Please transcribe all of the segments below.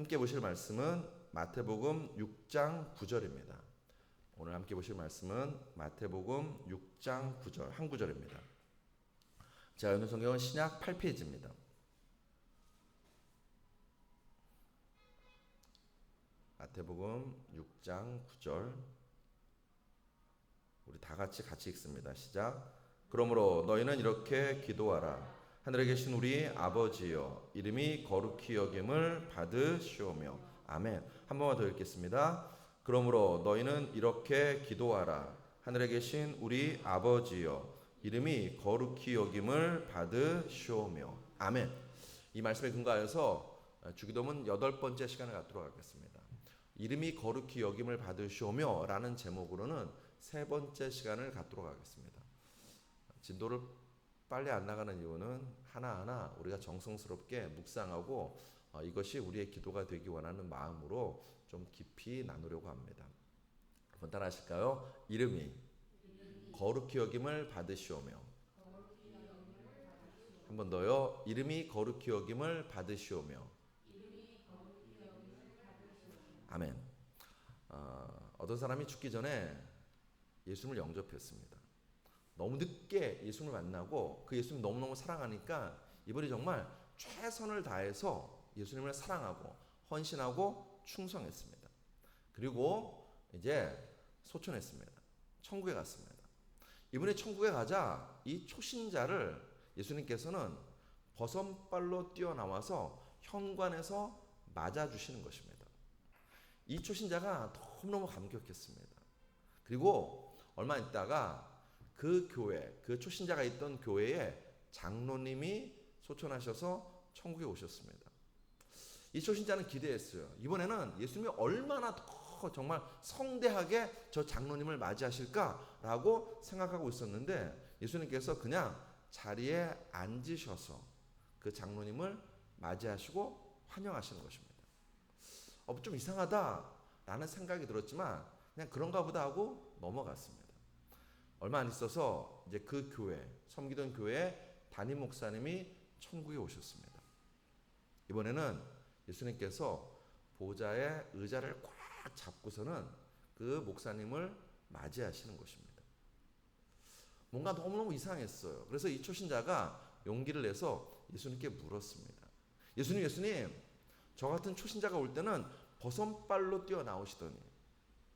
함께 보실 말씀은 마태복음 6장 9절입니다. 오늘 함께 보실 말씀은 마태복음 6장 9절 한 구절입니다. 자, 오늘 성경은 신약 8페이지입니다. 마태복음 6장 9절 우리 다 같이 읽습니다. 시작. 그러므로 너희는 이렇게 기도하라. 하늘에 계신 우리 아버지여, 이름이 거룩히 여김을 받으시오며. 아멘. 한 번만 더 읽겠습니다. 그러므로 너희는 이렇게 기도하라. 하늘에 계신 우리 아버지여, 이름이 거룩히 여김을 받으시오며. 아멘. 이 말씀에 근거하여서 주기도문 8번째 시간을 갖도록 하겠습니다. 이름이 거룩히 여김을 받으시오며 라는 제목으로는 3번째 시간을 갖도록 하겠습니다. 진도를 빨리 안 나가는 이유는 하나하나 우리가 정성스럽게 묵상하고 이것이 우리의 기도가 되기 원하는 마음으로 좀 깊이 나누려고 합니다. 한번 따라 하실까요? 이름이 거룩히 여김을 받으시오며. 한 번 더요. 이름이 거룩히 여김을 받으시오며. 아멘. 어떤 사람이 죽기 전에 예수님을 영접했습니다. 너무 늦게 예수님을 만나고 그 예수님 너무너무 사랑하니까 이분이 정말 최선을 다해서 예수님을 사랑하고 헌신하고 충성했습니다. 그리고 이제 소천했습니다. 천국에 갔습니다. 이분이 천국에 가자 이 초신자를 예수님께서는 버선발로 뛰어나와서 현관에서 맞아주시는 것입니다. 이 초신자가 너무너무 감격했습니다. 그리고 얼마 있다가 그 교회, 그 초신자가 있던 교회에 장로님이 소천하셔서 천국에 오셨습니다. 이 초신자는 기대했어요. 이번에는 예수님이 얼마나 더 정말 성대하게 저 장로님을 맞이하실까라고 생각하고 있었는데 예수님께서 그냥 자리에 앉으셔서 그 장로님을 맞이하시고 환영하시는 것입니다. 좀 이상하다라는 생각이 들었지만 그냥 그런가 보다 하고 넘어갔습니다. 얼마 안 있어서 이제 그 교회, 섬기던 교회 담임 목사님이 천국에 오셨습니다. 이번에는 예수님께서 보좌의 의자를 꽉 잡고서는 그 목사님을 맞이하시는 것입니다. 뭔가 너무너무 이상했어요. 그래서 이 초신자가 용기를 내서 예수님께 물었습니다. 예수님, 저 같은 초신자가 올 때는 버선발로 뛰어나오시더니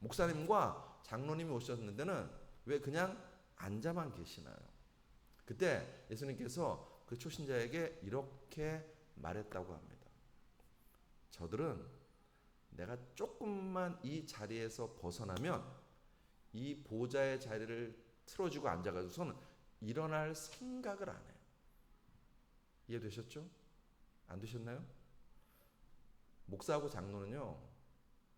목사님과 장로님이 오셨는데는 왜 그냥 앉아만 계시나요? 그때 예수님께서 그 초신자에게 이렇게 말했다고 합니다. 저들은 내가 조금만 이 자리에서 벗어나면 이 보좌의 자리를 틀어주고 앉아가지고서는 일어날 생각을 안 해요. 이해되셨죠? 안 되셨나요? 목사하고 장로는요,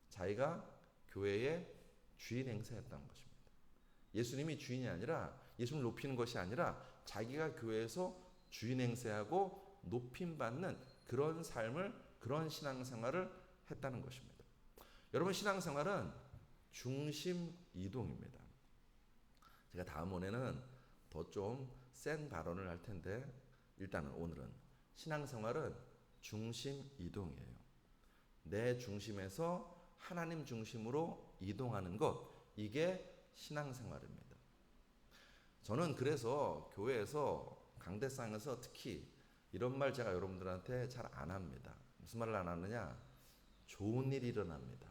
자기가 교회의 주인 행세했다는 것입니다. 예수님이 주인이 아니라 예수님을 높이는 것이 아니라 자기가 교회에서 주인 행세하고 높임받는 그런 삶을, 그런 신앙생활을 했다는 것입니다. 여러분, 신앙생활은 중심 이동입니다. 제가 다음번에는 더 좀 센 발언을 할 텐데 일단은 오늘은 신앙생활은 중심 이동이에요. 내 중심에서 하나님 중심으로 이동하는 것, 이게 신앙생활입니다. 저는 그래서 교회에서 강대상에서 특히 이런 말 제가 여러분들한테 잘 안 합니다. 무슨 말을 안 하느냐? 좋은 일이 일어납니다.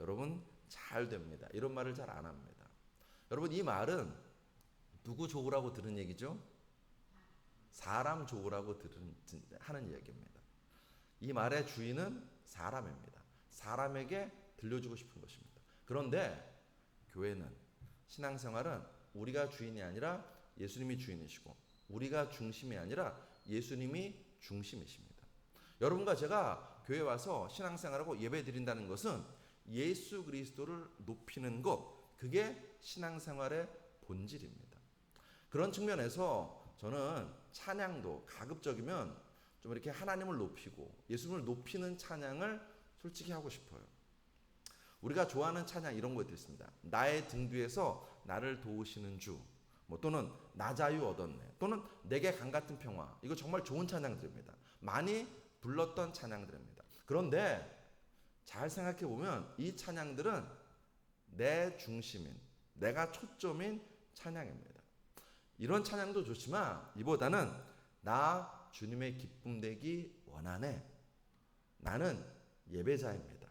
여러분 잘 됩니다. 이런 말을 잘 안 합니다. 여러분, 이 말은 누구 좋으라고 들은 얘기죠? 사람 좋으라고 하는 얘기입니다. 이 말의 주인은 사람입니다. 사람에게 들려주고 싶은 것입니다. 그런데 교회는, 신앙생활은 우리가 주인이 아니라 예수님이 주인이시고 우리가 중심이 아니라 예수님이 중심이십니다. 여러분과 제가 교회 와서 신앙생활하고 예배 드린다는 것은 예수 그리스도를 높이는 것, 그게 신앙생활의 본질입니다. 그런 측면에서 저는 찬양도 가급적이면 좀 이렇게 하나님을 높이고 예수님을 높이는 찬양을 솔직히 하고 싶어요. 우리가 좋아하는 찬양 이런 것도 있습니다. 나의 등 뒤에서 나를 도우시는 주, 또는 나 자유 얻었네, 또는 내게 강같은 평화. 이거 정말 좋은 찬양들입니다. 많이 불렀던 찬양들입니다. 그런데 잘 생각해 보면 이 찬양들은 내 중심인, 내가 초점인 찬양입니다. 이런 찬양도 좋지만 이보다는 나 주님의 기쁨 되기 원하네. 나는 예배자입니다.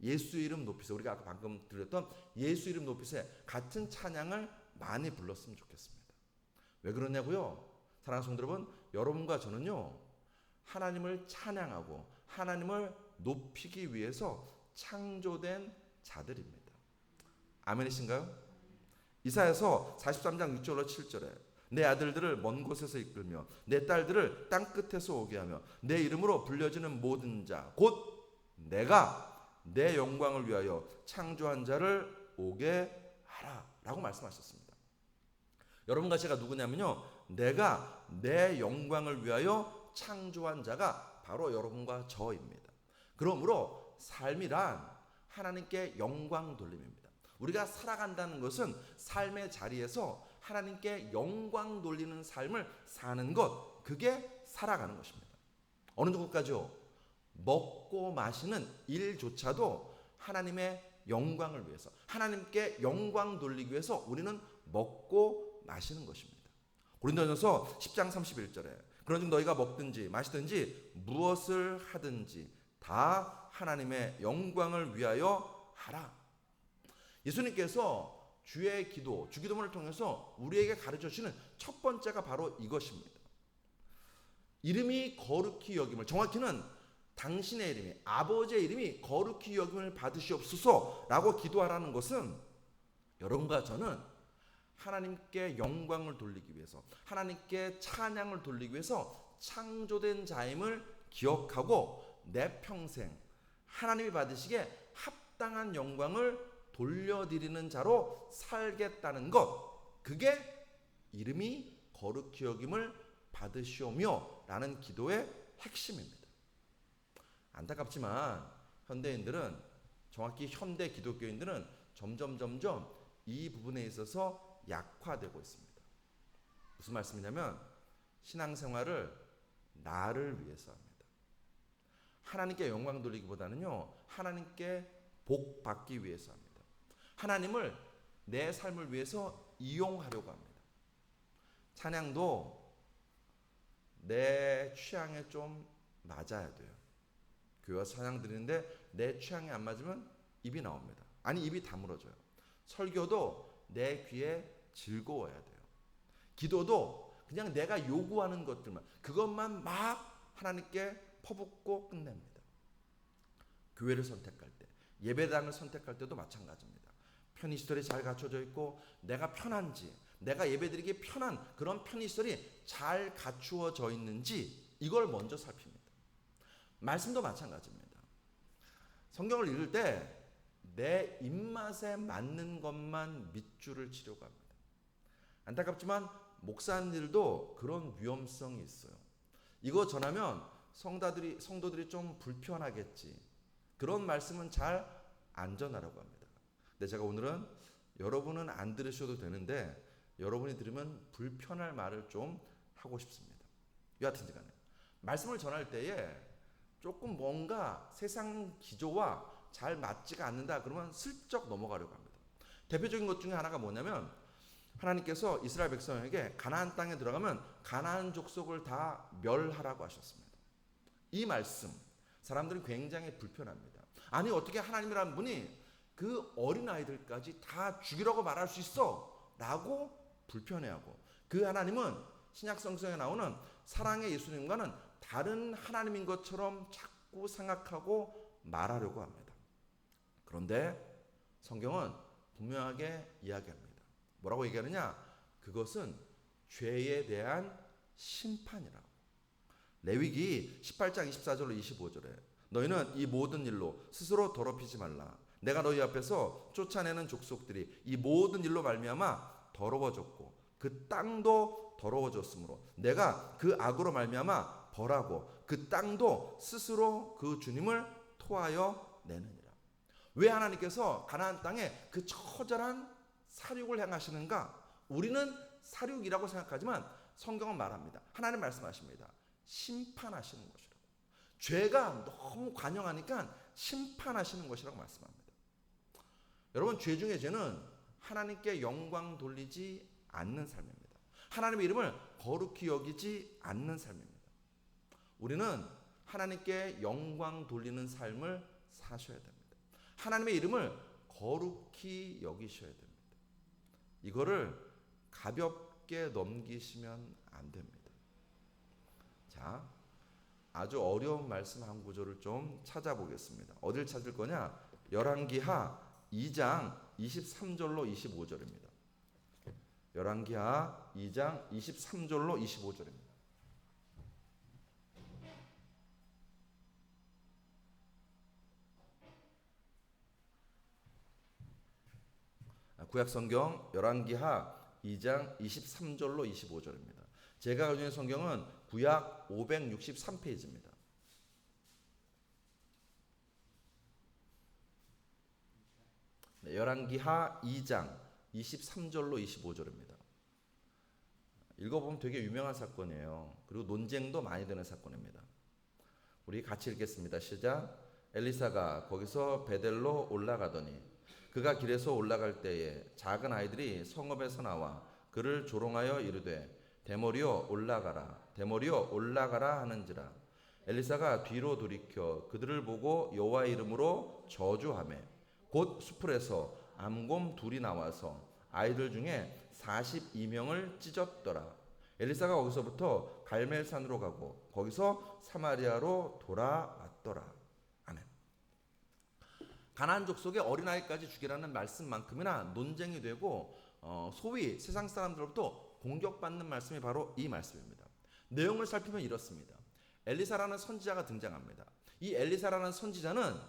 예수 이름 높이세. 우리가 아까 방금 들렸던 예수 이름 높이세 같은 찬양을 많이 불렀으면 좋겠습니다. 왜 그러냐고요? 사랑하는 성도 여러분, 여러분과 저는요, 하나님을 찬양하고 하나님을 높이기 위해서 창조된 자들입니다. 아멘이신가요? 이사야서 43장 6절로 7절에 내 아들들을 먼 곳에서 이끌며 내 딸들을 땅 끝에서 오게 하며 내 이름으로 불려지는 모든 자 곧 내가 내 영광을 위하여 창조한 자를 오게 하라 라고 말씀하셨습니다. 여러분과 제가 누구냐면요, 내가 내 영광을 위하여 창조한 자가 바로 여러분과 저입니다. 그러므로 삶이란 하나님께 영광 돌림입니다. 우리가 살아간다는 것은 삶의 자리에서 하나님께 영광 돌리는 삶을 사는 것, 그게 살아가는 것입니다. 어느 정도까지요? 먹고 마시는 일조차도 하나님의 영광을 위해서, 하나님께 영광 돌리기 위해서 우리는 먹고 마시는 것입니다. 고린도전서 10장 31절에 그런즉 너희가 먹든지 마시든지 무엇을 하든지 다 하나님의 영광을 위하여 하라. 예수님께서 주의 기도, 주기도문을 통해서 우리에게 가르쳐 주시는 첫 번째가 바로 이것입니다. 이름이 거룩히 여김을, 정확히는 당신의 이름이, 아버지의 이름이 거룩히 여김을 받으시옵소서라고 기도하라는 것은 여러분과 저는 하나님께 영광을 돌리기 위해서, 하나님께 찬양을 돌리기 위해서 창조된 자임을 기억하고 내 평생 하나님이 받으시기에 합당한 영광을 돌려드리는 자로 살겠다는 것, 그게 이름이 거룩히 여김을 받으시오며 라는 기도의 핵심입니다. 안타깝지만 현대인들은, 정확히 현대 기독교인들은 점점 이 부분에 있어서 약화되고 있습니다. 무슨 말씀이냐면 신앙생활을 나를 위해서 합니다. 하나님께 영광 돌리기보다는요, 하나님께 복 받기 위해서 합니다. 하나님을 내 삶을 위해서 이용하려고 합니다. 찬양도 내 취향에 좀 맞아야 돼요. 교회 와서 찬양 드리는데 내 취향에 안 맞으면 입이 나옵니다. 아니, 입이 다물어져요. 설교도 내 귀에 즐거워야 돼요. 기도도 그냥 내가 요구하는 것들만, 그것만 막 하나님께 퍼붓고 끝냅니다. 교회를 선택할 때, 예배당을 선택할 때도 마찬가지입니다. 편의시설이 잘 갖춰져 있고 내가 편한지, 내가 예배드리기 편한 그런 편의시설이 잘 갖추어져 있는지 이걸 먼저 살핍니다. 말씀도 마찬가지입니다. 성경을 읽을 때 내 입맛에 맞는 것만 밑줄을 치려고 합니다. 안타깝지만 목사님들도 그런 위험성이 있어요. 이거 전하면 성도들이 좀 불편하겠지, 그런 말씀은 잘 안 전하려고 합니다. 근데 제가 오늘은 여러분은 안 들으셔도 되는데 여러분이 들으면 불편할 말을 좀 하고 싶습니다. 여하튼지 간에 말씀을 전할 때에 조금 뭔가 세상 기조와 잘 맞지가 않는다 그러면 슬쩍 넘어가려고 합니다. 대표적인 것 중에 하나가 뭐냐면 하나님께서 이스라엘 백성에게 가나안 땅에 들어가면 가나안 족속을 다 멸하라고 하셨습니다. 이 말씀 사람들은 굉장히 불편합니다. 아니, 어떻게 하나님이라는 분이 그 어린아이들까지 다 죽이라고 말할 수 있어? 라고 불편해하고, 그 하나님은 신약 성경에 나오는 사랑의 예수님과는 다른 하나님인 것처럼 자꾸 생각하고 말하려고 합니다. 그런데 성경은 분명하게 이야기합니다. 뭐라고 얘기하느냐? 그것은 죄에 대한 심판이라고. 레위기 18장 24절로 25절에 너희는 이 모든 일로 스스로 더럽히지 말라. 내가 너희 앞에서 쫓아내는 족속들이 이 모든 일로 말미암아 더러워졌고 그 땅도 더러워졌으므로 내가 그 악으로 말미암아 벌하고 그 땅도 스스로 그 주님을 토하여 내느니라. 왜 하나님께서 가나안 땅에 그 처절한 살육을 행하시는가? 우리는 살육이라고 생각하지만 성경은 말합니다. 하나님 말씀하십니다. 심판하시는 것이라고. 죄가 너무 관영하니까 심판하시는 것이라고 말씀합니다. 여러분, 죄 중에 죄는 하나님께 영광 돌리지 않는 삶입니다. 하나님의 이름을 거룩히 여기지 않는 삶입니다. 우리는 하나님께 영광 돌리는 삶을 사셔야 됩니다. 하나님의 이름을 거룩히 여기셔야 됩니다. 이거를 가볍게 넘기시면 안 됩니다. 자, 아주 어려운 말씀 한 구절을 좀 찾아보겠습니다. 어딜 찾을 거냐? 열왕기하 2장 23절로 25절입니다. 열왕기하 2장 23절로 25절입니다. 구약성경 열왕기하 2장 23절로 25절입니다. 제가 가지고 있는 성경은 구약 563페이지입니다. 열왕기하 2장 23절로 25절입니다. 읽어보면 되게 유명한 사건이에요. 그리고 논쟁도 많이 되는 사건입니다. 우리 같이 읽겠습니다. 시작. 엘리사가 거기서 베델로 올라가더니 그가 길에서 올라갈 때에 작은 아이들이 성읍에서 나와 그를 조롱하여 이르되 대머리여 올라가라 대머리여 올라가라 하는지라. 엘리사가 뒤로 돌이켜 그들을 보고 여호와의 이름으로 저주하매 곧 수풀에서 암곰 둘이 나와서 아이들 중에 42명을 찢었더라. 엘리사가 거기서부터 갈멜산으로 가고 거기서 사마리아로 돌아왔더라. 아멘. 가나안 족속의 어린아이까지 죽이라는 말씀만큼이나 논쟁이 되고 소위 세상 사람들로부터 공격받는 말씀이 바로 이 말씀입니다. 내용을 살피면 이렇습니다. 엘리사라는 선지자가 등장합니다. 이 엘리사라는 선지자는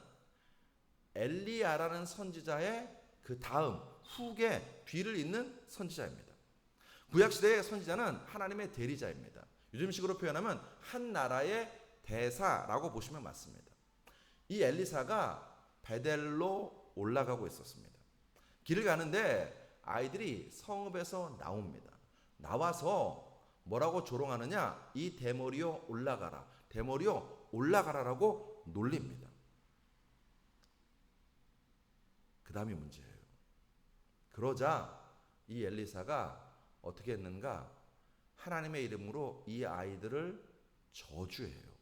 엘리야라는 선지자의 그 다음 후계 뒤를 잇는 선지자입니다. 구약시대의 선지자는 하나님의 대리자입니다. 요즘식으로 표현하면 한 나라의 대사라고 보시면 맞습니다. 이 엘리사가 베델로 올라가고 있었습니다. 길을 가는데 아이들이 성읍에서 나옵니다. 나와서 뭐라고 조롱하느냐? 이 대머리여 올라가라. 대머리여 올라가라라고 놀립니다. 그 다음이 문제예요. 그러자 이 엘리사가 어떻게 했는가? 하나님의 이름으로 이 아이들을 저주해요.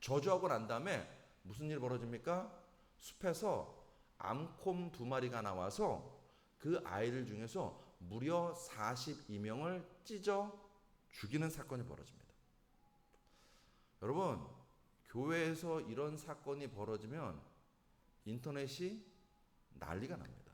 저주하고 난 다음에 무슨 일이 벌어집니까? 숲에서 암곰 2마리가 나와서 그 아이들 중에서 무려 42명을 찢어 죽이는 사건이 벌어집니다. 여러분, 교회에서 이런 사건이 벌어지면 인터넷이 난리가 납니다.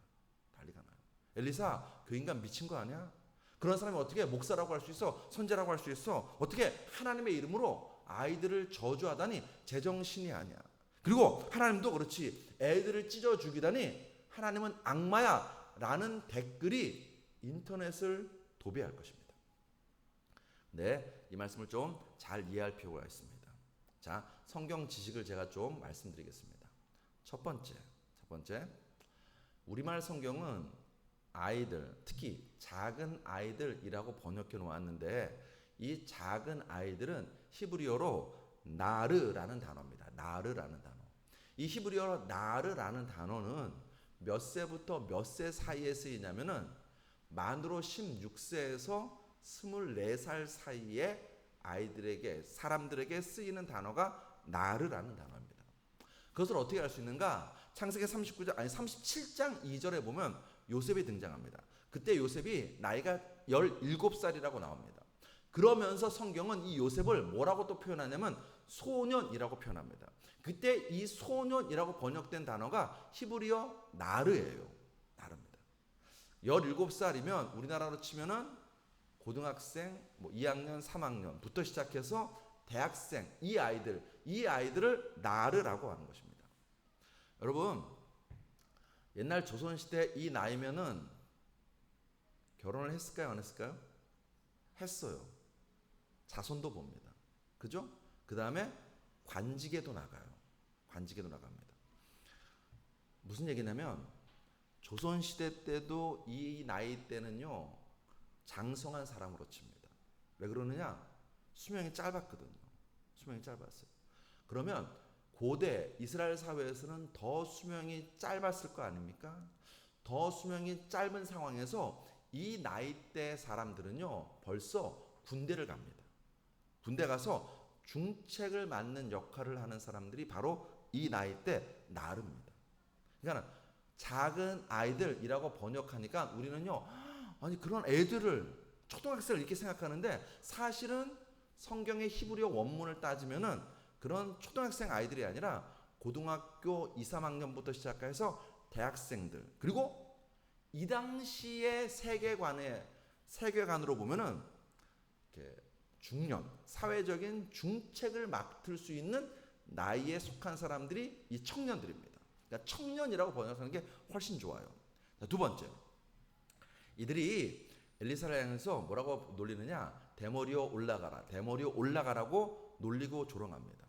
난리가 나요. 엘리사, 그 인간 미친 거 아니야? 그런 사람이 어떻게 목사라고 할 수 있어? 선지자라고 할 수 있어? 어떻게 하나님의 이름으로 아이들을 저주하다니 제정신이 아니야. 그리고 하나님도 그렇지, 애들을 찢어 죽이다니 하나님은 악마야 라는 댓글이 인터넷을 도배할 것입니다. 네, 이 말씀을 좀 잘 이해할 필요가 있습니다. 자, 성경 지식을 제가 좀 말씀드리겠습니다. 첫 번째, 우리말 성경은 아이들, 특히 작은 아이들이라고 번역해 놓았는데 이 작은 아이들은 히브리어로 나르라는 단어입니다. 나르라는 단어. 이 히브리어로 나르라는 단어는 몇 세부터 몇 세 사이에 쓰이냐면은 만으로 16세에서 24살 사이에 아이들에게, 사람들에게 쓰이는 단어가 나르라는 단어입니다. 그것을 어떻게 알 수 있는가? 창세기 37장 2절에 보면 요셉이 등장합니다. 그때 요셉이 나이가 17살이라고 나옵니다. 그러면서 성경은 이 요셉을 뭐라고 또 표현하냐면 소년이라고 표현합니다. 그때 이 소년이라고 번역된 단어가 히브리어 나르예요. 나르입니다. 17살이면 우리나라로 치면은 고등학생, 2학년, 3학년부터 시작해서 대학생, 이 아이들을 나르라고 하는 것입니다. 여러분, 옛날 조선시대 이 나이면은 결혼을 했을까요? 안 했을까요? 했어요. 자손도 봅니다. 그죠? 그 다음에 관직에도 나가요. 관직에도 나갑니다. 무슨 얘기냐면 조선시대 때도 이 나이 때는요 장성한 사람으로 칩니다. 왜 그러느냐? 수명이 짧았거든요. 수명이 짧았어요. 그러면 고대 이스라엘 사회에서는 더 수명이 짧았을 거 아닙니까? 더 수명이 짧은 상황에서 이 나이대 사람들은요 벌써 군대를 갑니다. 군대 가서 중책을 맡는 역할을 하는 사람들이 바로 이 나이대 나르입니다. 그러니까 작은 아이들이라고 번역하니까 우리는요 아니 그런 애들을 초등학생을 이렇게 생각하는데 사실은 성경의 히브리어 원문을 따지면은 그런 초등학생 아이들이 아니라 고등학교 2, 3학년부터 시작해서 대학생들 그리고 이 당시의 세계관으로 보면은 이렇게 중년, 사회적인 중책을 맡을 수 있는 나이에 속한 사람들이 이 청년들입니다. 그러니까 청년이라고 번역하는 게 훨씬 좋아요. 자, 두 번째, 이들이 엘리사를 향해서 뭐라고 놀리느냐? 대머리여 올라가라, 대머리여 올라가라고 놀리고 조롱합니다.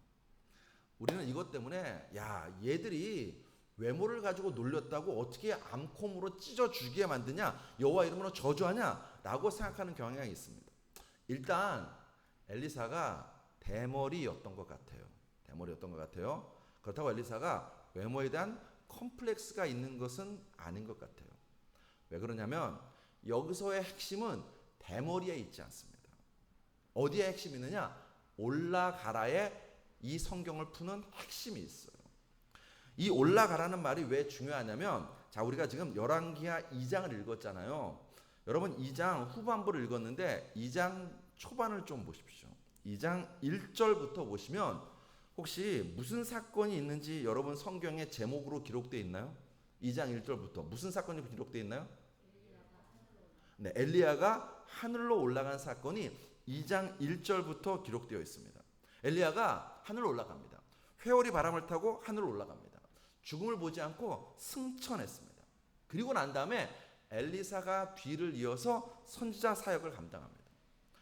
우리는 이것 때문에 야 얘들이 외모를 가지고 놀렸다고 어떻게 암콤으로 찢어 죽이게 만드냐, 여호와 이름으로 저주하냐라고 생각하는 경향이 있습니다. 일단 엘리사가 대머리였던 것 같아요. 그렇다고 엘리사가 외모에 대한 컴플렉스가 있는 것은 아닌 것 같아요. 왜 그러냐면 여기서의 핵심은 대머리에 있지 않습니다. 어디에 핵심이 있느냐? 올라가라에 이 성경을 푸는 핵심이 있어요. 이 올라가라는 말이 왜 중요하냐면 자 우리가 지금 열왕기하 2장을 읽었잖아요. 여러분 2장 후반부를 읽었는데 2장 초반을 좀 보십시오. 2장 1절부터 보시면 혹시 무슨 사건이 있는지 여러분 성경에 제목으로 기록되어 있나요? 2장 1절부터 무슨 사건이 기록되어 있나요? 네, 엘리야가 하늘로 올라간 사건이 2장 1절부터 기록되어 있습니다. 엘리야가 하늘로 올라갑니다. 회오리 바람을 타고 하늘로 올라갑니다. 죽음을 보지 않고 승천했습니다. 그리고 난 다음에 엘리사가 뒤를 이어서 선지자 사역을 감당합니다.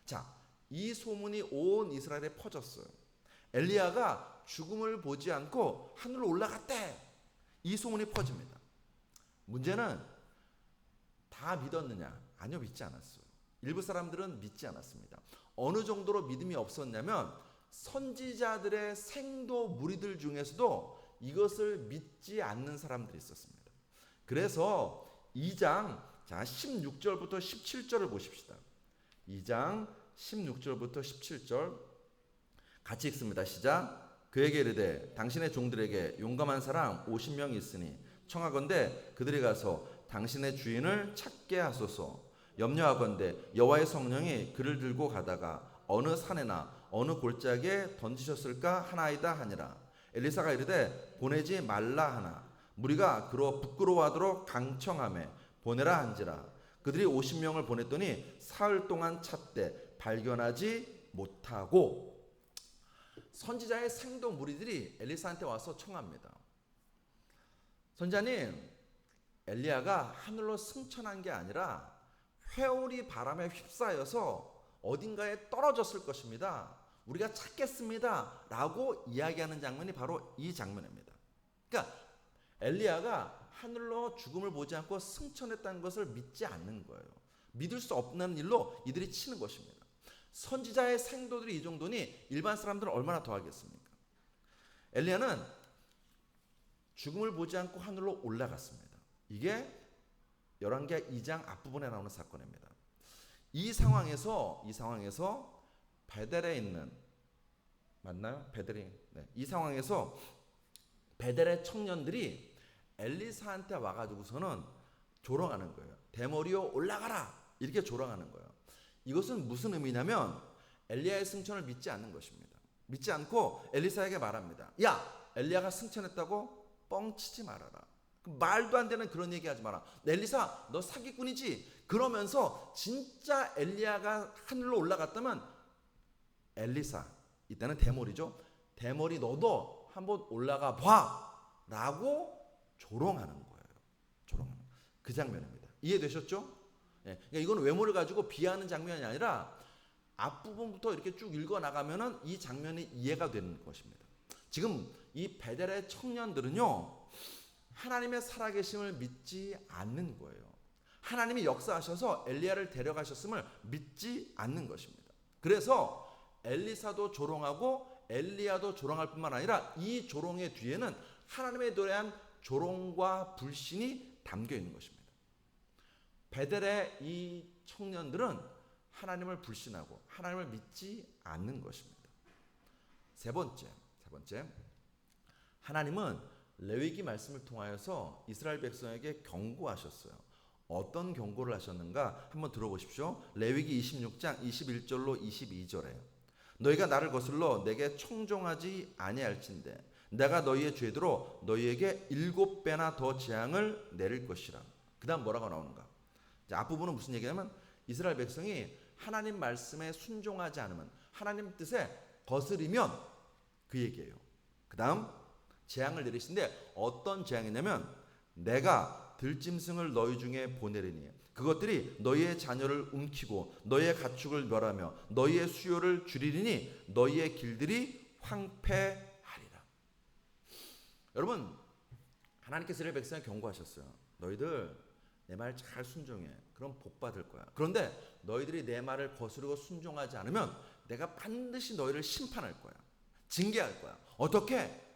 자, 이 소문이 온 이스라엘에 퍼졌어요. 엘리야가 죽음을 보지 않고 하늘로 올라갔대. 이 소문이 퍼집니다. 문제는 다 믿었느냐? 아니요, 믿지 않았어요. 일부 사람들은 믿지 않았습니다. 어느 정도로 믿음이 없었냐면 선지자들의 생도 무리들 중에서도 이것을 믿지 않는 사람들이 있었습니다. 그래서 2장 16절부터 17절을 보십시다. 2장 16절부터 17절 같이 읽습니다. 시작. 그에게 이르되 당신의 종들에게 용감한 사람 50명이 있으니 청하건대 그들이 가서 당신의 주인을 찾게 하소서. 염려하건대 여호와의 성령이 그를 들고 가다가 어느 산에나 어느 골짜기에 던지셨을까 하나이다 하니라. 엘리사가 이르되 보내지 말라 하나 무리가 그로 부끄러워하도록 강청하매 보내라 한지라. 그들이 50명을 보냈더니 사흘 동안 찾되 발견하지 못하고. 선지자의 생도 무리들이 엘리사한테 와서 청합니다. 선지자님, 엘리야가 하늘로 승천한 게 아니라 회오리 바람에 휩싸여서 어딘가에 떨어졌을 것입니다. 우리가 찾겠습니다 라고 이야기하는 장면이 바로 이 장면입니다. 그러니까 엘리야가 하늘로 죽음을 보지 않고 승천했다는 것을 믿지 않는 거예요. 믿을 수 없는 일로 이들이 치는 것입니다. 선지자의 생도들이 이 정도니 일반 사람들은 얼마나 더 하겠습니까? 엘리야는 죽음을 보지 않고 하늘로 올라갔습니다. 이게 열왕기하 2장 앞부분에 나오는 사건입니다. 이 상황에서 베델에 있는, 맞나요? 베델이, 네. 이 상황에서 베델의 청년들이 엘리사한테 와가지고서는 조롱하는 거예요. 대머리여 올라가라 이렇게 조롱하는 거예요. 이것은 무슨 의미냐면 엘리야의 승천을 믿지 않는 것입니다. 믿지 않고 엘리사에게 말합니다. 야, 엘리야가 승천했다고 뻥치지 말아라. 말도 안 되는 그런 얘기하지 마라. 엘리사, 너 사기꾼이지? 그러면서 진짜 엘리야가 하늘로 올라갔다면 엘리사, 이때는 대머리죠. 대머리 너도 한번 올라가 봐 라고 조롱하는 거예요. 조롱하는 그 장면입니다. 이해되셨죠? 예, 그러니까 이건 외모를 가지고 비하하는 장면이 아니라 앞부분부터 이렇게 쭉 읽어나가면은 이 장면이 이해가 되는 것입니다. 지금 이 베델의 청년들은요, 하나님의 살아계심을 믿지 않는 거예요. 하나님이 역사하셔서 엘리야를 데려가셨음을 믿지 않는 것입니다. 그래서 엘리사도 조롱하고 엘리야도 조롱할 뿐만 아니라 이 조롱의 뒤에는 하나님에 대한 조롱과 불신이 담겨 있는 것입니다. 베델의 이 청년들은 하나님을 불신하고 하나님을 믿지 않는 것입니다. 세 번째, 하나님은 레위기 말씀을 통하여서 이스라엘 백성에게 경고하셨어요. 어떤 경고를 하셨는가 한번 들어보십시오. 레위기 26장 21절로 22절에 너희가 나를 거슬러 내게 청종하지 아니할진대 내가 너희의 죄대로 너희에게 7배나 더 재앙을 내릴 것이라. 그 다음 뭐라고 나오는가? 앞부분은 무슨 얘기냐면 이스라엘 백성이 하나님 말씀에 순종하지 않으면 하나님 뜻에 거스리면 그 얘기예요. 그 다음 재앙을 내리신데 어떤 재앙이냐면 내가 들짐승을 너희 중에 보내리니 그것들이 너희의 자녀를 움키고 너희의 가축을 멸하며 너희의 수요를 줄이리니 너희의 길들이 황폐하리라. 여러분 하나님께서 이스라엘 백성에 경고하셨어요. 너희들 내 말 잘 순종해. 그럼 복 받을 거야. 그런데 너희들이 내 말을 거스르고 순종하지 않으면 내가 반드시 너희를 심판할 거야. 징계할 거야. 어떻게?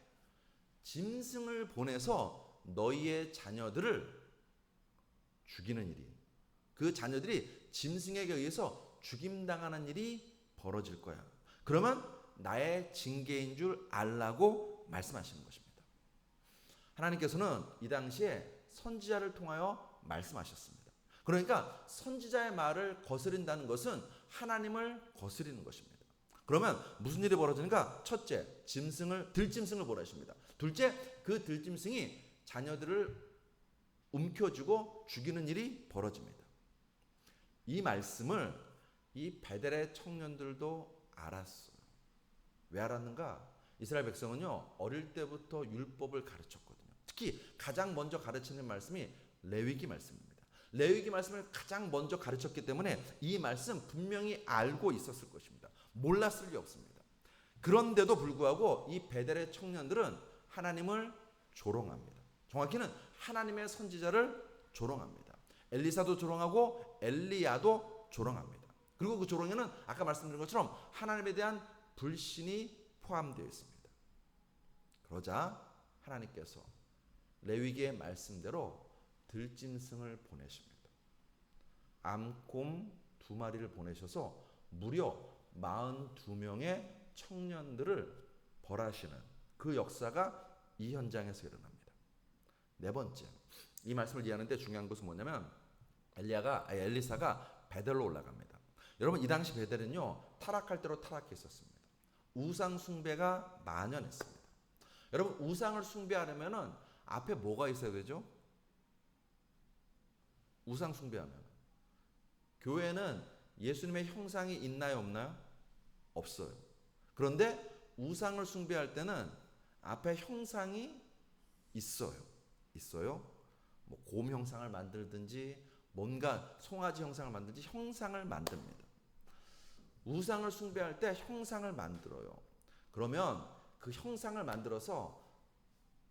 짐승을 보내서 너희의 자녀들을 죽이는 일이, 그 자녀들이 짐승에게 의해서 죽임당하는 일이 벌어질 거야. 그러면 나의 징계인 줄 알라고 말씀하시는 것입니다. 하나님께서는 이 당시에 선지자를 통하여 말씀하셨습니다. 그러니까 선지자의 말을 거스린다는 것은 하나님을 거스리는 것입니다. 그러면 무슨 일이 벌어지는가? 첫째, 들짐승을 보내십니다. 둘째, 그 들짐승이 자녀들을 움켜쥐고 죽이는 일이 벌어집니다. 이 말씀을 이 베델의 청년들도 알았어요. 왜 알았는가? 이스라엘 백성은요 어릴 때부터 율법을 가르쳤거든요. 특히 가장 먼저 가르치는 말씀이 레위기 말씀입니다. 레위기 말씀을 가장 먼저 가르쳤기 때문에 이 말씀 분명히 알고 있었을 것입니다. 몰랐을 리 없습니다. 그런데도 불구하고 이 베델의 청년들은 하나님을 조롱합니다. 정확히는 하나님의 선지자를 조롱합니다. 엘리사도 조롱하고 엘리야도 조롱합니다. 그리고 그 조롱에는 아까 말씀드린 것처럼 하나님에 대한 불신이 포함되어 있습니다. 그러자 하나님께서 레위기의 말씀대로 들짐승을 보내십니다. 암곰 2마리를 보내셔서 무려 42명의 청년들을 벌하시는 그 역사가 이 현장에서 일어납니다. 네 번째, 이 말씀을 이해하는데 중요한 것은 뭐냐면 엘리사가 베델로 올라갑니다. 여러분 이 당시 베델은요 타락할 대로 타락했었습니다. 우상 숭배가 만연했습니다. 여러분 우상을 숭배하려면은 앞에 뭐가 있어야 되죠? 우상 숭배하면 교회는 예수님의 형상이 있나요, 없나요? 없어요. 그런데 우상을 숭배할 때는 앞에 형상이 있어요. 뭐 곰 형상을 만들든지 뭔가 송아지 형상을 만들든지 형상을 만듭니다. 우상을 숭배할 때 형상을 만들어요. 그러면 그 형상을 만들어서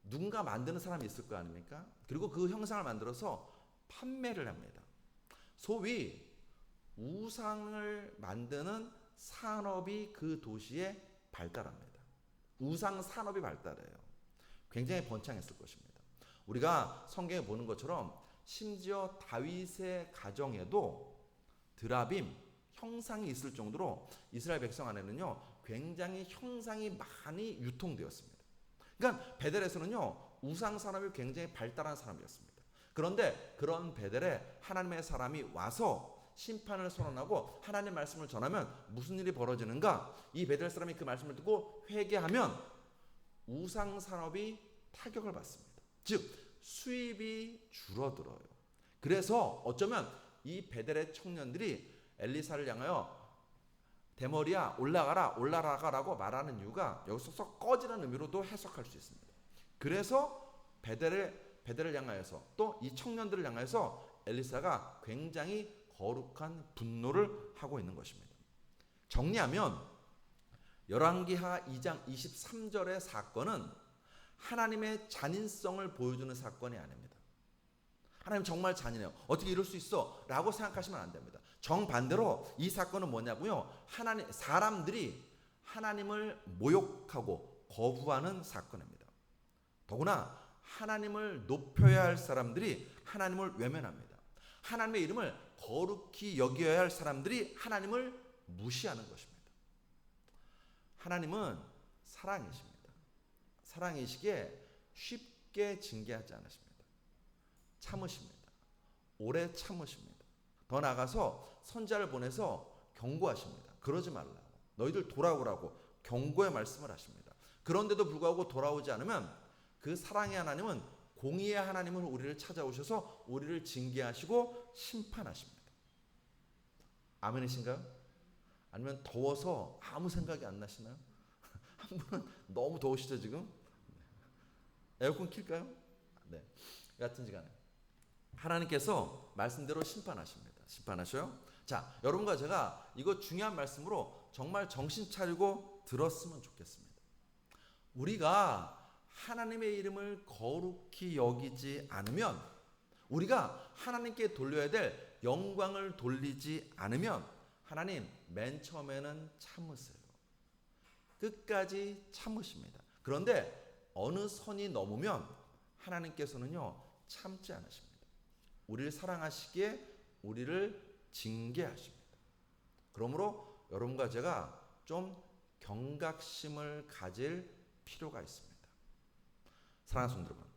누군가 만드는 사람이 있을 거 아닙니까? 그리고 그 형상을 만들어서 판매를 합니다. 소위 우상을 만드는 산업이 그 도시에 발달합니다. 우상 산업이 발달해요. 굉장히 번창했을 것입니다. 우리가 성경에 보는 것처럼 심지어 다윗의 가정에도 드라빔 형상이 있을 정도로 이스라엘 백성 안에는요 굉장히 형상이 많이 유통되었습니다. 그러니까 베델에서는요 우상 산업이 굉장히 발달한 사람이었습니다. 그런데 그런 베델에 하나님의 사람이 와서 심판을 선언하고 하나님의 말씀을 전하면 무슨 일이 벌어지는가? 이 베델 사람이 그 말씀을 듣고 회개하면 우상 산업이 타격을 받습니다. 즉 수입이 줄어들어요. 그래서 어쩌면 이 베델의 청년들이 엘리사를 향하여 대머리야 올라가라고 말하는 이유가 여기서 썩 꺼지는 의미로도 해석할 수 있습니다. 그래서 베델을 향하여서 또 이 청년들을 향하여서 엘리사가 굉장히 거룩한 분노를 하고 있는 것입니다. 정리하면 열왕기하 2장 23절의 사건은 하나님의 잔인성을 보여주는 사건이 아닙니다. 하나님 정말 잔인해요. 어떻게 이럴 수 있어? 라고 생각하시면 안 됩니다. 정반대로 이 사건은 뭐냐고요? 사람들이 하나님을 모욕하고 거부하는 사건입니다. 더구나 하나님을 높여야 할 사람들이 하나님을 외면합니다. 하나님의 이름을 거룩히 여겨야 할 사람들이 하나님을 무시하는 것입니다. 하나님은 사랑이십니다. 사랑이시기에 쉽게 징계하지 않으십니다. 참으십니다. 오래 참으십니다. 더 나아가서 선지자를 보내서 경고하십니다. 그러지 말라고. 너희들 돌아오라고 경고의 말씀을 하십니다. 그런데도 불구하고 돌아오지 않으면 그 사랑의 하나님은 공의의 하나님은 우리를 찾아오셔서 우리를 징계하시고 심판하십니다. 아멘이신가요? 아니면 더워서 아무 생각이 안 나시나요? 한 분은 너무 더우시죠 지금? 에어컨 킬까요? 네. 여하튼지 간에 하나님께서 말씀대로 심판하십니다. 심판하셔요. 자, 여러분과 제가 이거 중요한 말씀으로 정말 정신 차리고 들었으면 좋겠습니다. 우리가 하나님의 이름을 거룩히 여기지 않으면, 우리가 하나님께 돌려야 될 영광을 돌리지 않으면 하나님 맨 처음에는 참으세요. 끝까지 참으십니다. 그런데 어느 선이 넘으면 하나님께서는요 참지 않으십니다. 우리를 사랑하시기에 우리를 징계하십니다. 그러므로 여러분과 제가 좀 경각심을 가질 필요가 있습니다. 사랑하는 성도 여러분,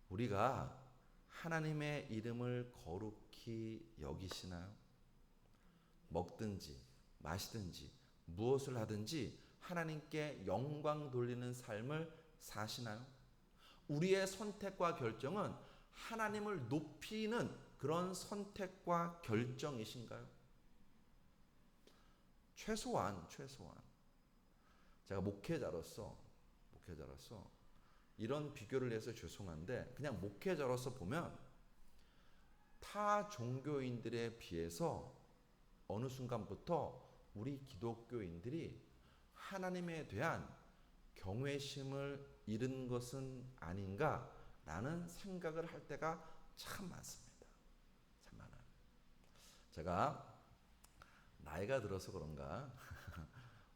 우리가 하나님의 이름을 거룩히 여기시나요? 먹든지 마시든지 무엇을 하든지 하나님께 영광 돌리는 삶을 사시나요? 우리의 선택과 결정은 하나님을 높이는 그런 선택과 결정이신가요? 최소한 제가 목회자로서 이런 비교를 해서 죄송한데 그냥 목회자로서 보면 타 종교인들에 비해서 어느 순간부터 우리 기독교인들이 하나님에 대한 경외심을 잃은 것은 아닌가라는 생각을 할 때가 참 많습니다. 참 많아요. 제가 나이가 들어서 그런가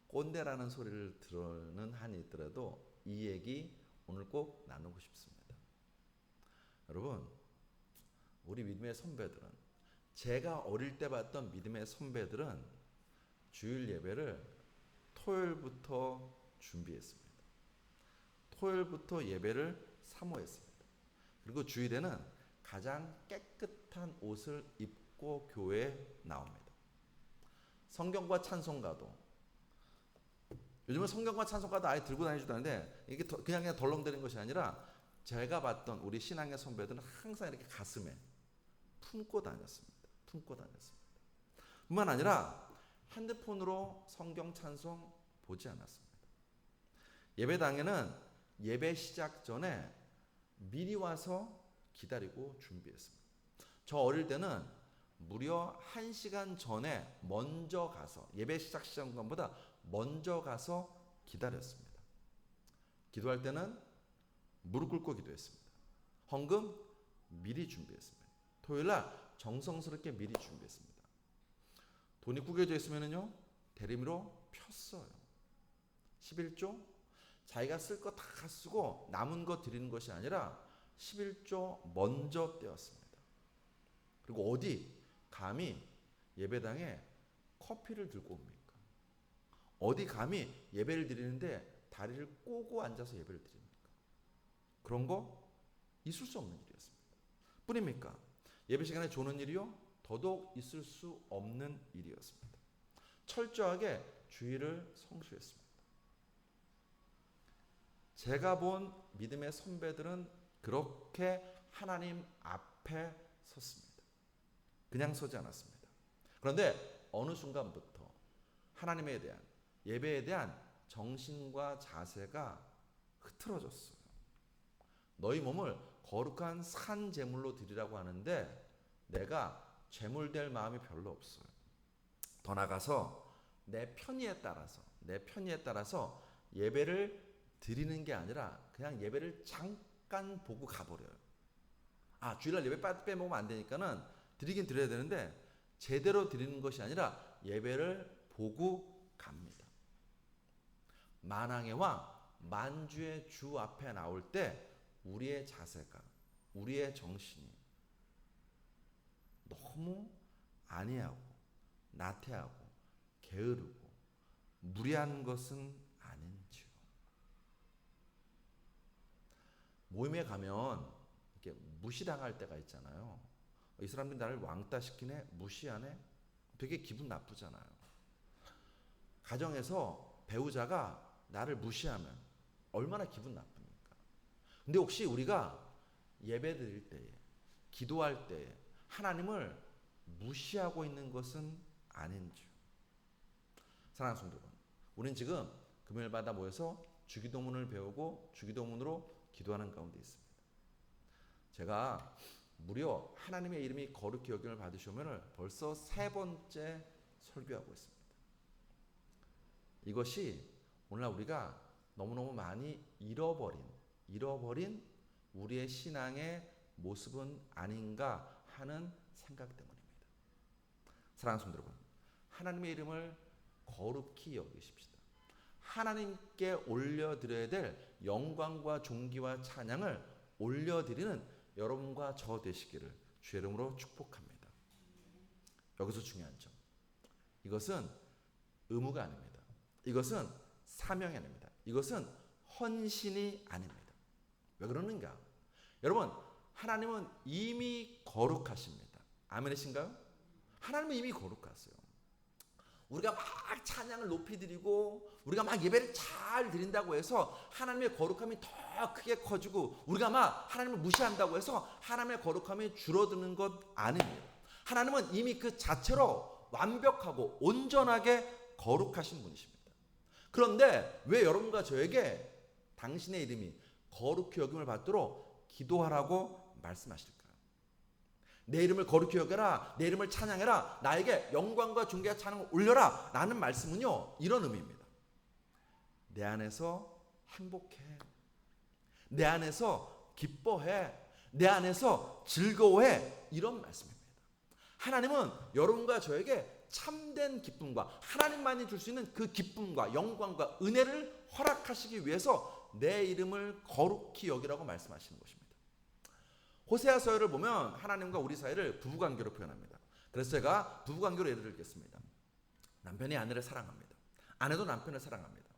꼰대라는 소리를 들은 한이 있더라도 이 얘기 오늘 꼭 나누고 싶습니다. 여러분, 우리 믿음의 선배들은, 제가 어릴 때 봤던 믿음의 선배들은 주일 예배를 토요일부터 준비했습니다. 토요일부터 예배를 사모했습니다. 그리고 주일에는 가장 깨끗한 옷을 입고 교회에 나옵니다. 성경과 찬송가도, 요즘은 성경과 찬송가도 아예 들고 다니지도 않는데 이게 그냥 덜렁대는 것이 아니라 제가 봤던 우리 신앙의 선배들은 항상 이렇게 가슴에 품고 다녔습니다. 뿐만 아니라 핸드폰으로 성경 찬송 보지 않았습니다. 예배당에는 예배 시작 전에 미리 와서 기다리고 준비했습니다. 저 어릴 때는 무려 1시간 전에 먼저 가서, 예배 시작 시간보다 먼저 가서 기다렸습니다. 기도할 때는 무릎 꿇고 기도했습니다. 헌금 미리 준비했습니다. 토요일날 정성스럽게 미리 준비했습니다. 돈이 구겨져 있으면요 대리미로 폈어요. 11조 자기가 쓸 거 다 쓰고 남은 거 드리는 것이 아니라 11조 먼저 떼었습니다. 그리고 어디 감히 예배당에 커피를 들고 옵니까? 어디 감히 예배를 드리는데 다리를 꼬고 앉아서 예배를 드립니까? 그런 거 있을 수 없는 일이었습니다. 뿐입니까? 예배 시간에 조는 일이요? 더더욱 있을 수 없는 일이었습니다. 철저하게 주일을 성수했습니다. 제가 본 믿음의 선배들은 그렇게 하나님 앞에 섰습니다. 그냥 서지 않았습니다. 그런데 어느 순간부터 하나님에 대한, 예배에 대한 정신과 자세가 흐트러졌어요. 너희 몸을 거룩한 산 제물로 드리라고 하는데 내가 제물될 마음이 별로 없어요. 더 나가서 내 편의에 따라서 예배를 드리는 게 아니라 그냥 예배를 잠깐 보고 가버려요. 아, 주일날 예배 빼먹으면 안 되니까는 드리긴 드려야 되는데 제대로 드리는 것이 아니라 예배를 보고 갑니다. 만왕의 왕, 만주의 주 앞에 나올 때 우리의 자세가, 우리의 정신이 너무 안이하고 나태하고 게으르고 무리한 것은 아닌지요. 모임에 가면 이렇게 무시당할 때가 있잖아요. 이 사람들이 나를 왕따시키네, 무시하네, 되게 기분 나쁘잖아요. 가정에서 배우자가 나를 무시하면 얼마나 기분 나쁩니까? 근데 혹시 우리가 예배 드릴 때에, 기도할 때에 하나님을 무시하고 있는 것은 아닌지요. 사랑하는 성도 여러분, 우리는 지금 금요일마다 모여서 주기도문을 배우고 주기도문으로 기도하는 가운데 있습니다. 제가 무려 하나님의 이름이 거룩히 여김을 받으시오면을 벌써 3번째 설교하고 있습니다. 이것이 오늘날 우리가 너무너무 많이 잃어버린 우리의 신앙의 모습은 아닌가 하는 생각 때문입니다. 사랑하는 성도 여러분, 하나님의 이름을 거룩히 여기십시다. 하나님께 올려드려야 될 영광과 존귀와 찬양을 올려드리는 여러분과 저 되시기를 주의 이름으로 축복합니다. 여기서 중요한 점, 이것은 의무가 아닙니다. 이것은 사명이 아닙니다. 이것은 헌신이 아닙니다. 왜 그러는가? 여러분, 하나님은 이미 거룩하십니다. 아멘이신가요? 하나님은 이미 거룩하세요. 우리가 막 찬양을 높이 드리고 우리가 막 예배를 잘 드린다고 해서 하나님의 거룩함이 더 크게 커지고 우리가 막 하나님을 무시한다고 해서 하나님의 거룩함이 줄어드는 것 아닙니다. 하나님은 이미 그 자체로 완벽하고 온전하게 거룩하신 분이십니다. 그런데 왜 여러분과 저에게 당신의 이름이 거룩히 여김을 받도록 기도하라고 말씀하실까요? 내 이름을 거룩히 여겨라, 내 이름을 찬양해라, 나에게 영광과 존귀와 찬양을 올려라 라는 말씀은요, 이런 의미입니다. 내 안에서 행복해, 내 안에서 기뻐해, 내 안에서 즐거워해, 이런 말씀입니다. 하나님은 여러분과 저에게 참된 기쁨과 하나님만이 줄 수 있는 그 기쁨과 영광과 은혜를 허락하시기 위해서 내 이름을 거룩히 여기라고 말씀하시는 것입니다. 호세아서를 보면 하나님과 우리 사이를 부부관계로 표현합니다. 그래서 제가 부부관계로 예를 들겠습니다. 남편이 아내를 사랑합니다. 아내도 남편을 사랑합니다.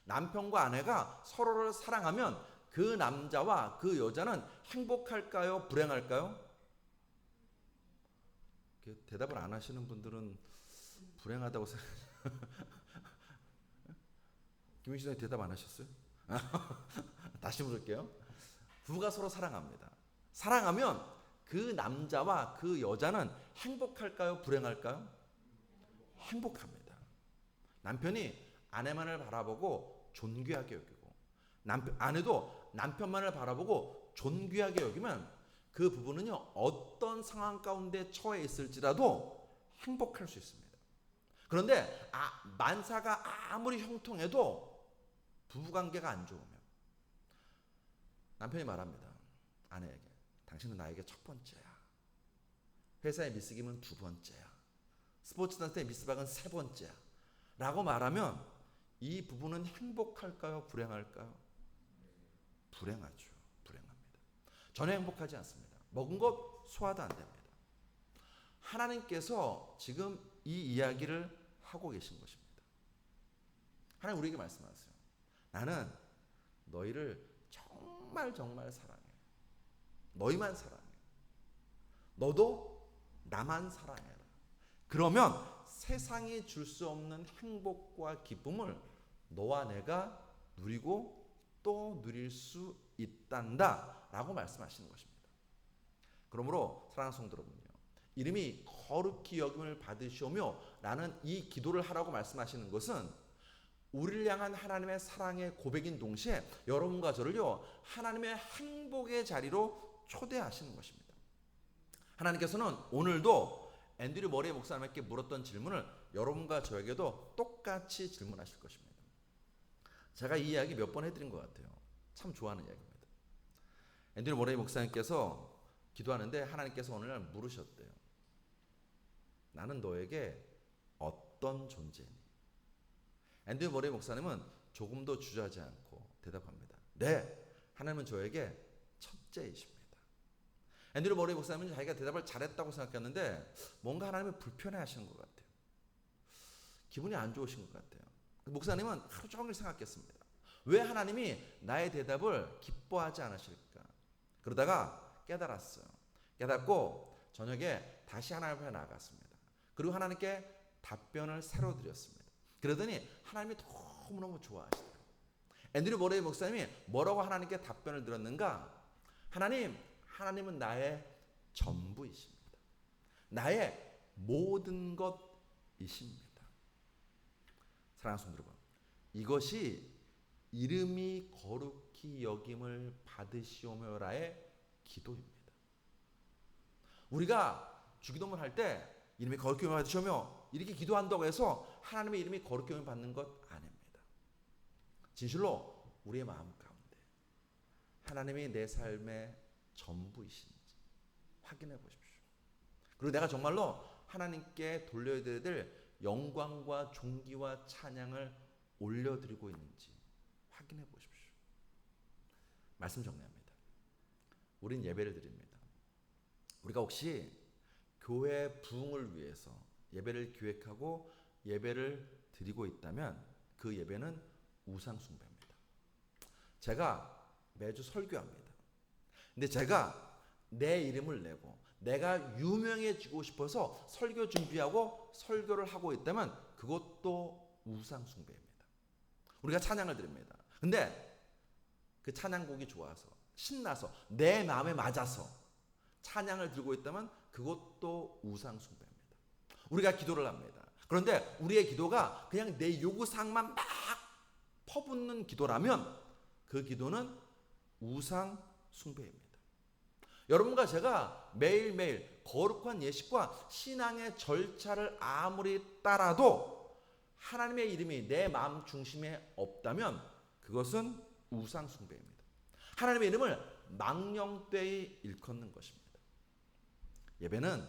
남편과 아내가 서로를 사랑하면 그 남자와 그 여자는 행복할까요? 불행할까요? 대답을 안 하시는 분들은 불행하다고 생각해요. 김민희 선생님 대답 안 하셨어요? 다시 물을게요. 부부가 서로 사랑합니다. 사랑하면 그 남자와 그 여자는 행복할까요? 불행할까요? 행복합니다. 남편이 아내만을 바라보고 존귀하게 여기고 아내도 남편만을 바라보고 존귀하게 여기면 그 부부는요, 어떤 상황 가운데 처해 있을지라도 행복할 수 있습니다. 그런데 만사가 아무리 형통해도 부부관계가 안 좋으면 남편이 말합니다. 아내에게, 당신은 나에게 첫 번째야. 회사의 미스김은 두 번째야. 스포츠 단체의 미스박은 세 번째야. 라고 말하면 이 부부는 행복할까요? 불행할까요? 불행하죠. 불행합니다. 전혀 행복하지 않습니다. 먹은 것 소화도 안 됩니다. 하나님께서 지금 이 이야기를 하고 계신 것입니다. 하나님 우리에게 말씀하세요. 나는 너희를 정말 사랑해. 너희만 사랑해. 너도 나만 사랑해라. 그러면 세상이 줄 수 없는 행복과 기쁨을 너와 내가 누리고 또 누릴 수 있단다 라고 말씀하시는 것입니다. 그러므로 사랑하는 성도 여러분요, 이름이 거룩히 여김을 받으시오며 라는 이 기도를 하라고 말씀하시는 것은 우리를 향한 하나님의 사랑의 고백인 동시에 여러분과 저를요, 하나님의 행복의 자리로 초대하시는 것입니다. 하나님께서는 오늘도 앤드류 머레이 목사님께 물었던 질문을 여러분과 저에게도 똑같이 질문하실 것입니다. 제가 이 이야기 몇 번 해드린 것 같아요. 참 좋아하는 이야기입니다. 앤드류 머레이 목사님께서 기도하는데 하나님께서 오늘날 물으셨대요. 나는 너에게 어떤 존재니? 앤드류 머레이 목사님은 조금도 주저하지 않고 대답합니다. 네, 하나님은 저에게 첫째이십니다. 앤드류 모레이 목사님은 자기가 대답을 잘했다고 생각했는데 뭔가 하나님이 불편해하시는 것 같아요. 기분이 안 좋으신 것 같아요. 목사님은 하루 종일 생각했습니다. 왜 하나님이 나의 대답을 기뻐하지 않으실까? 그러다가 깨달았어요. 깨닫고 저녁에 다시 하나님 앞에 나아갔습니다. 그리고 하나님께 답변을 새로 드렸습니다. 그러더니 하나님이 너무너무 좋아하시더라고요. 앤드류 모레이 목사님이 뭐라고 하나님께 답변을 드렸는가? 하나님은 나의 전부이십니다. 나의 모든 것이십니다. 사랑하는 성도 여러분, 이것이 이름이 거룩히 여김을 받으시오며라의 기도입니다. 우리가 주기도문 할 때 이름이 거룩히 여김을 받으시오며 이렇게 기도한다고 해서 하나님의 이름이 거룩히 여김을 받는 것 아닙니다. 진실로 우리의 마음 가운데 하나님이 내 삶의 전부이신지 확인해 보십시오. 그리고 내가 정말로 하나님께 돌려드려야 될 영광과 존귀와 찬양을 올려드리고 있는지 확인해 보십시오. 말씀 정리합니다. 우린 예배를 드립니다. 우리가 혹시 교회 부흥을 위해서 예배를 기획하고 예배를 드리고 있다면 그 예배는 우상 숭배입니다. 제가 매주 설교합니다. 근데 제가 내 이름을 내고 내가 유명해지고 싶어서 설교 준비하고 설교를 하고 있다면 그것도 우상 숭배입니다. 우리가 찬양을 드립니다. 근데 그 찬양곡이 좋아서 신나서 내 마음에 맞아서 찬양을 들고 있다면 그것도 우상 숭배입니다. 우리가 기도를 합니다. 그런데 우리의 기도가 그냥 내 요구사항만 막 퍼붓는 기도라면 그 기도는 우상 숭배입니다. 여러분과 제가 매일매일 거룩한 예식과 신앙의 절차를 아무리 따라도 하나님의 이름이 내 마음 중심에 없다면 그것은 우상 숭배입니다. 하나님의 이름을 망령되이 일컫는 것입니다. 예배는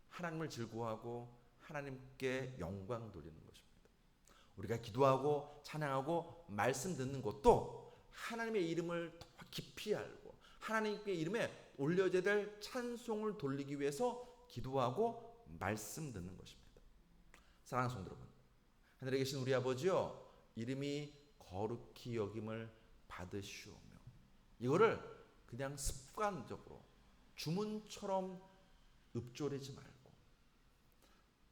하나님을 즐거워하고 하나님께 영광 돌리는 것입니다. 우리가 기도하고 찬양하고 말씀 듣는 것도 하나님의 이름을 더 깊이 알고 하나님께 이름에 올려져야 될 찬송을 돌리기 위해서 기도하고 말씀 듣는 것입니다. 사랑하는 성도 여러분, 하늘에 계신 우리 아버지여, 이름이 거룩히 여김을 받으시오며, 이거를 그냥 습관적으로 주문처럼 읊조리지 말고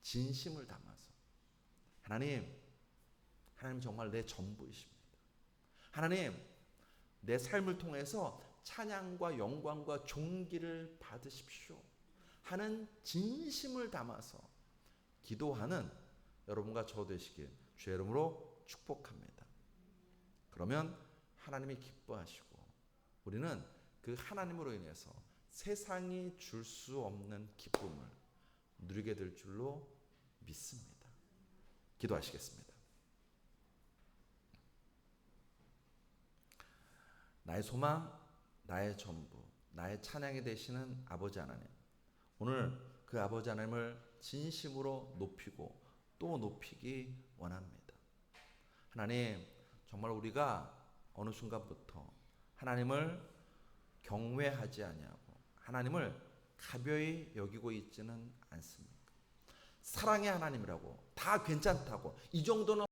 진심을 담아서 하나님 정말 내 전부이십니다. 하나님, 내 삶을 통해서 찬양과 영광과 존귀를 받으십시오 하는 진심을 담아서 기도하는 여러분과 저 되시길 주의 이름으로 축복합니다. 그러면 하나님이 기뻐하시고 우리는 그 하나님으로 인해서 세상이 줄 수 없는 기쁨을 누리게 될 줄로 믿습니다. 기도하시겠습니다. 나의 소망, 나의 전부, 나의 찬양이 되시는 아버지 하나님, 오늘 그 아버지 하나님을 진심으로 높이고 또 높이기 원합니다. 하나님, 정말 우리가 어느 순간부터 하나님을 경외하지 아니하고 하나님을 가벼이 여기고 있지는 않습니까? 사랑의 하나님이라고 다 괜찮다고 이 정도는